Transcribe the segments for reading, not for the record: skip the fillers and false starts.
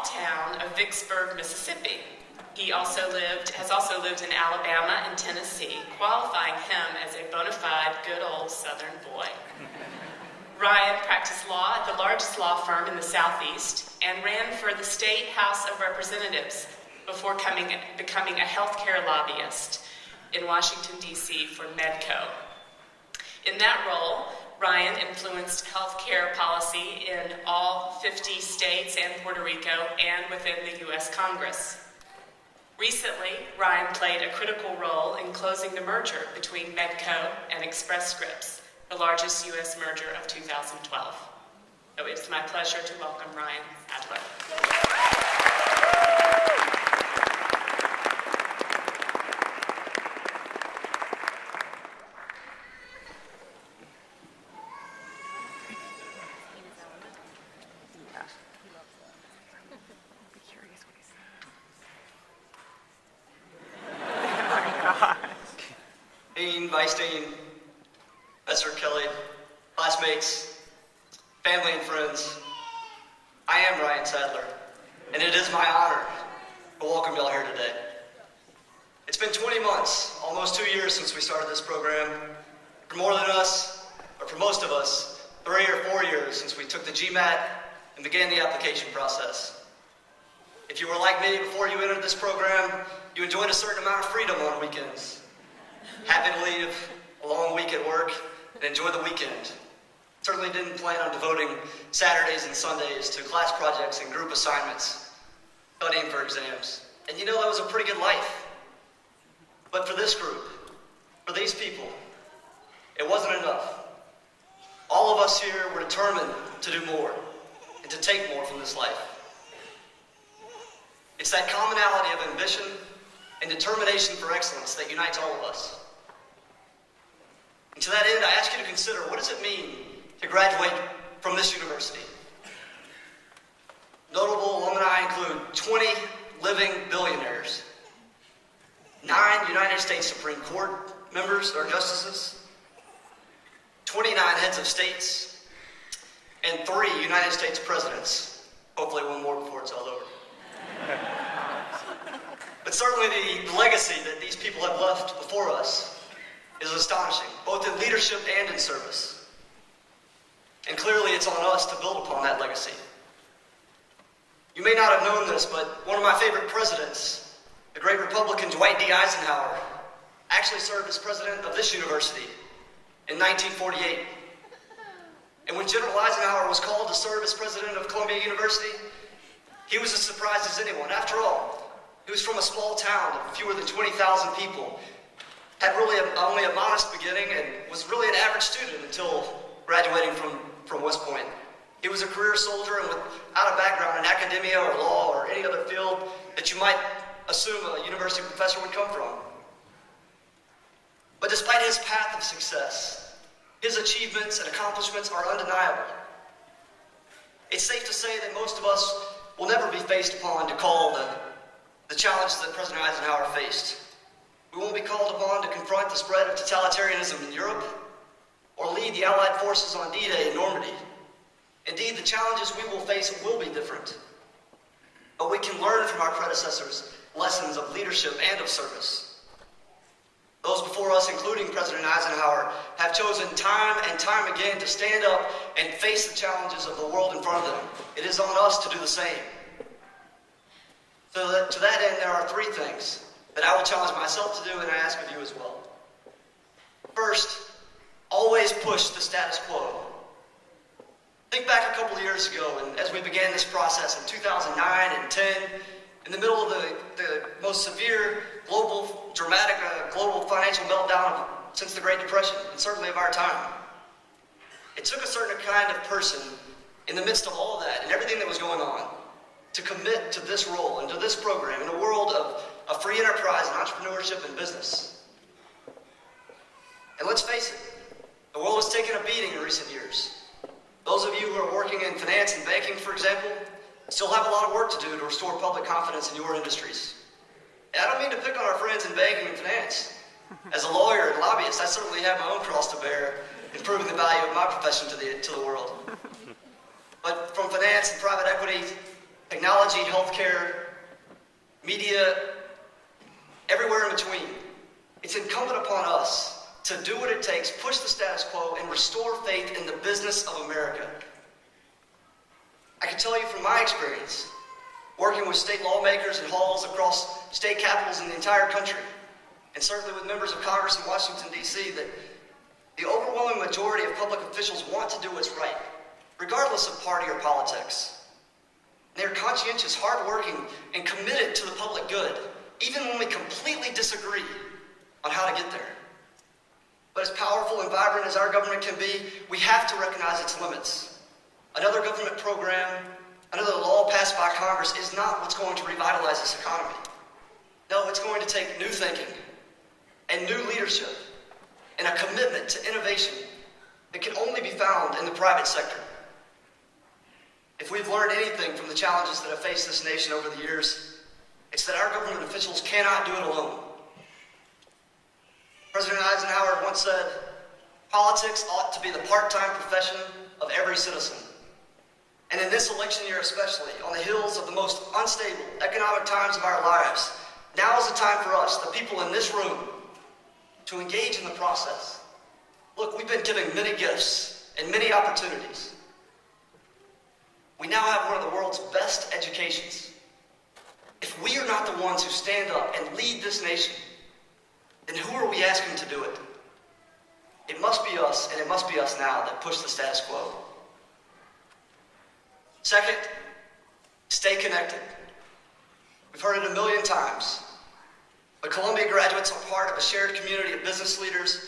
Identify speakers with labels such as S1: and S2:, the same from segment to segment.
S1: small town of Vicksburg, Mississippi. He has also lived in Alabama and Tennessee, qualifying him as a bona fide good old Southern boy. Ryan practiced law at the largest law firm in the Southeast and ran for the State House of Representatives before becoming a healthcare lobbyist in Washington, D.C. for Medco. In that role, Ryan influenced healthcare policy in all 50 states and Puerto Rico and within the U.S. Congress. Recently, Ryan played a critical role in closing the merger between Medco and Express Scripts, the largest U.S. merger of 2012. So it's my pleasure to welcome Ryan Sadler.
S2: Dean, Vice Dean, Professor Kelly, classmates, family and friends, I am Ryan Sadler, and it is my honor to welcome y'all here today. It's been 20 months, almost 2 years since we started this program. For more than us, or for most of us, 3 or 4 years since we took the GMAT and began the application process. If you were like me before you entered this program, you enjoyed a certain amount of freedom on weekends. Happy to leave a long week at work and enjoy the weekend. Certainly didn't plan on devoting Saturdays and Sundays to class projects and group assignments, studying for exams. And you know, that was a pretty good life. But for this group, for these people, it wasn't enough. All of us here were determined to do more and to take more from this life. It's that commonality of ambition and determination for excellence that unites all of us. And to that end, I ask you to consider, what does it mean to graduate from this university? Notable alumni include 20 living billionaires, 9 United States Supreme Court members or justices, 29 heads of states, and 3 United States presidents. Hopefully one more before it's all over. But certainly the legacy that these people have left before us is astonishing, both in leadership and in service. And clearly it's on us to build upon that legacy. You may not have known this, but one of my favorite presidents, the great Republican Dwight D. Eisenhower, actually served as president of this university in 1948. And when General Eisenhower was called to serve as president of Columbia University, he was as surprised as anyone. After all, he was from a small town of fewer than 20,000 people, had really only a modest beginning, and was really an average student until graduating from West Point. He was a career soldier and without a background in academia or law or any other field that you might assume a university professor would come from. But despite his path of success, his achievements and accomplishments are undeniable. It's safe to say that most of us will never be faced upon to call the challenges that President Eisenhower faced. We won't be called upon to confront the spread of totalitarianism in Europe or lead the Allied forces on D-Day in Normandy. Indeed, the challenges we will face will be different. But we can learn from our predecessors lessons of leadership and of service. Those before us, including President Eisenhower, have chosen time and time again to stand up and face the challenges of the world in front of them. It is on us to do the same. So to that end, there are 3 things that I will challenge myself to do, and I ask of you as well. First, always push the status quo. Think back a couple of years ago, and as we began this process in 2009 and 10, in the middle of the most severe dramatic global financial meltdown since the Great Depression, and certainly of our time. It took a certain kind of person in the midst of all of that and everything that was going on to commit to this role and to this program in a world of free enterprise and entrepreneurship and business. And let's face it, the world has taken a beating in recent years. Those of you who are working in finance and banking, for example, still have a lot of work to do to restore public confidence in your industries. And I don't mean to pick on our friends in banking and finance. As a lawyer and lobbyist, I certainly have my own cross to bear in proving the value of my profession to the world. But from finance and private equity technology, healthcare, media, everywhere in between. It's incumbent upon us to do what it takes, push the status quo, and restore faith in the business of America. I can tell you from my experience, working with state lawmakers in halls across state capitals in the entire country, and certainly with members of Congress in Washington, D.C., that the overwhelming majority of public officials want to do what's right, regardless of party or politics. They're conscientious, hardworking, and committed to the public good, even when we completely disagree on how to get there. But as powerful and vibrant as our government can be, we have to recognize its limits. Another government program, another law passed by Congress is not what's going to revitalize this economy. No, it's going to take new thinking and new leadership and a commitment to innovation that can only be found in the private sector. If we've learned anything from the challenges that have faced this nation over the years, it's that our government officials cannot do it alone. President Eisenhower once said, "Politics ought to be the part-time profession of every citizen." And in this election year especially, on the heels of the most unstable economic times of our lives, now is the time for us, the people in this room, to engage in the process. Look, we've been given many gifts and many opportunities. We now have one of the world's best educations. If we are not the ones who stand up and lead this nation, then who are we asking to do it? It must be us, and it must be us now, that push the status quo. Second, stay connected. We've heard it a million times, but Columbia graduates are part of a shared community of business leaders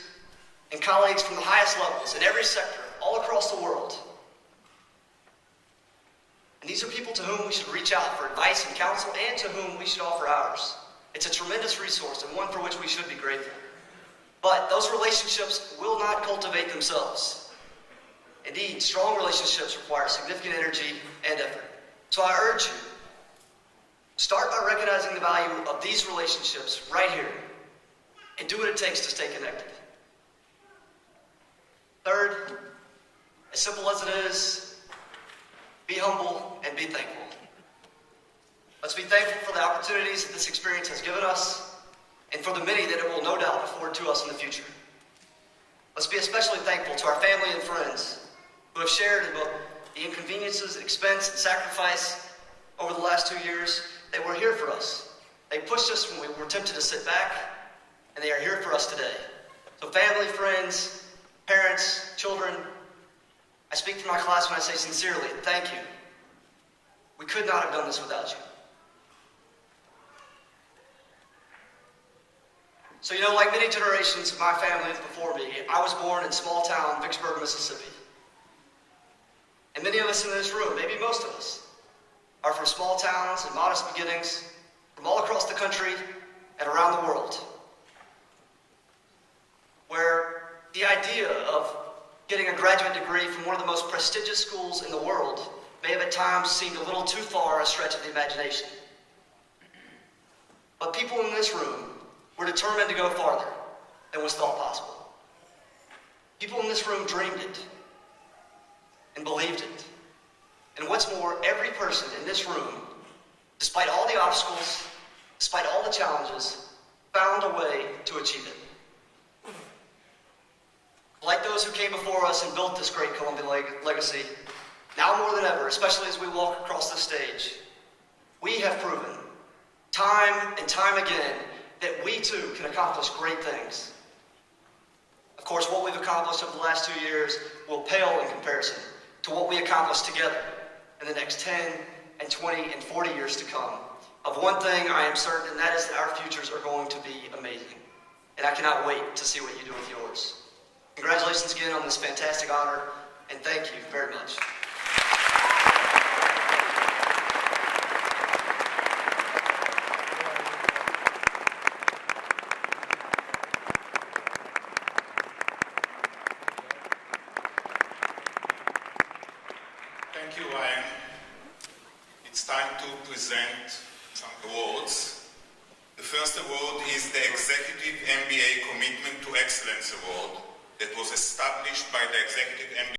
S2: and colleagues from the highest levels in every sector, all across the world. And these are people to whom we should reach out for advice and counsel, and to whom we should offer ours. It's a tremendous resource, and one for which we should be grateful. But those relationships will not cultivate themselves. Indeed, strong relationships require significant energy and effort. So I urge you, start by recognizing the value of these relationships right here, and do what it takes to stay connected. Third, as simple as it is, be humble and be thankful. Let's be thankful for the opportunities that this experience has given us, and for the many that it will no doubt afford to us in the future. Let's be especially thankful to our family and friends who have shared in both the inconveniences, expense, and sacrifice over the last 2 years. They were here for us. They pushed us when we were tempted to sit back, and they are here for us today. So family, friends, parents, children, I speak for my class when I say sincerely, thank you. We could not have done this without you. So, like many generations of my family before me, I was born in small town Vicksburg, Mississippi. And many of us in this room, maybe most of us, are from small towns and modest beginnings from all across the country and around the world, where the idea of getting a graduate degree from one of the most prestigious schools in the world may have at times seemed a little too far a stretch of the imagination. But people in this room were determined to go farther than was thought possible. People in this room dreamed it and believed it. And what's more, every person in this room, despite all the obstacles, despite all the challenges, found a way to achieve it. Like those who came before us and built this great Columbia legacy, now more than ever, especially as we walk across the stage, we have proven time and time again that we too can accomplish great things. Of course, what we've accomplished over the last 2 years will pale in comparison to what we accomplish together in the next 10 and 20 and 40 years to come. Of one thing I am certain, and that is that our futures are going to be amazing. And I cannot wait to see what you do with yours. Congratulations again on this fantastic honor, and thank you very much.
S3: Thank you, Ryan. It's time to present some awards. The first award is the Executive MBA Commitment to Excellence Award that was established by the Executive MBA